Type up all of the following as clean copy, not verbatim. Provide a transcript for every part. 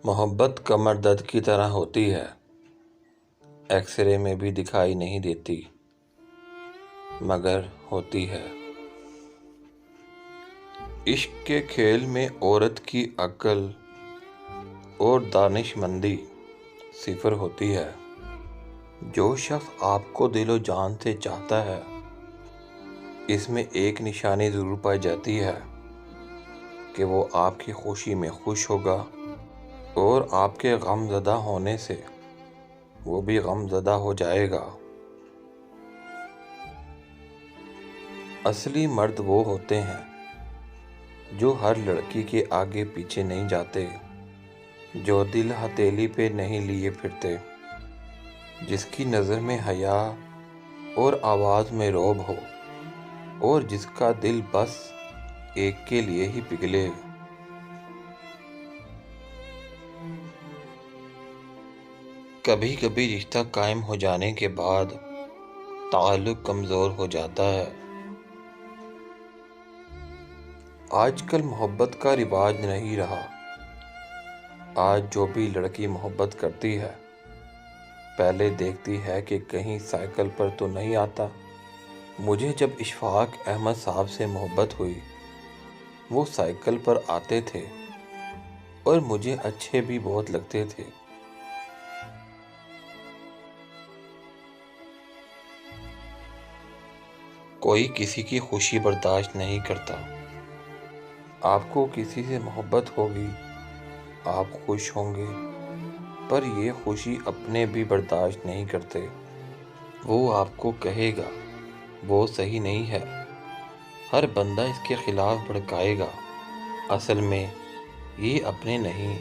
محبت کمر درد کی طرح ہوتی ہے، ایکس رے میں بھی دکھائی نہیں دیتی، مگر ہوتی ہے۔ عشق کے کھیل میں عورت کی عقل اور دانش مندی صفر ہوتی ہے۔ جو شخص آپ کو دل و جان سے چاہتا ہے، اس میں ایک نشانی ضرور پائی جاتی ہے کہ وہ آپ کی خوشی میں خوش ہوگا اور آپ کے غم زدہ ہونے سے وہ بھی غم زدہ ہو جائے گا۔ اصلی مرد وہ ہوتے ہیں جو ہر لڑکی کے آگے پیچھے نہیں جاتے، جو دل ہتھیلی پہ نہیں لیے پھرتے، جس کی نظر میں حیا اور آواز میں رعب ہو، اور جس کا دل بس ایک کے لیے ہی پگھلے۔ کبھی کبھی رشتہ قائم ہو جانے کے بعد تعلق کمزور ہو جاتا ہے۔ آج کل محبت کا رواج نہیں رہا۔ آج جو بھی لڑکی محبت کرتی ہے، پہلے دیکھتی ہے کہ کہیں سائیکل پر تو نہیں آتا۔ مجھے جب اشفاق احمد صاحب سے محبت ہوئی، وہ سائیکل پر آتے تھے اور مجھے اچھے بھی بہت لگتے تھے۔ کوئی کسی کی خوشی برداشت نہیں کرتا۔ آپ کو کسی سے محبت ہوگی، آپ خوش ہوں گے، پر یہ خوشی اپنے بھی برداشت نہیں کرتے۔ وہ آپ کو کہے گا وہ صحیح نہیں ہے، ہر بندہ اس کے خلاف بھڑکائے گا۔ اصل میں یہ اپنے نہیں،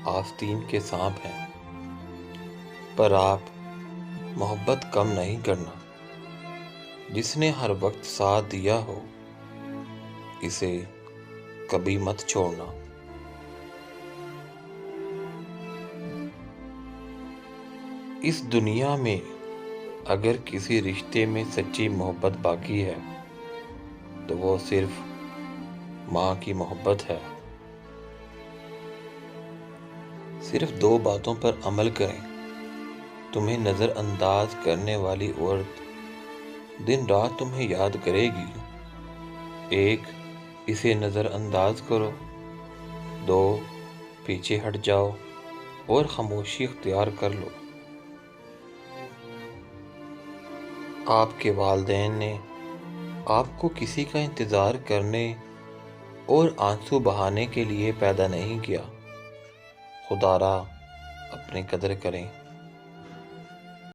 آستین کے سانپ ہیں۔ پر آپ محبت کم نہیں کرنا۔ جس نے ہر وقت ساتھ دیا ہو، اسے کبھی مت چھوڑنا۔ اس دنیا میں اگر کسی رشتے میں سچی محبت باقی ہے تو وہ صرف ماں کی محبت ہے۔ صرف 2 باتوں پر عمل کریں۔ تمہیں نظر انداز کرنے والی عورت دن رات تمہیں یاد کرے گی۔ 1 اسے نظر انداز کرو، 2 پیچھے ہٹ جاؤ اور خاموشی اختیار کر لو۔ آپ کے والدین نے آپ کو کسی کا انتظار کرنے اور آنسو بہانے کے لیے پیدا نہیں کیا۔ خدا را اپنی قدر کریں۔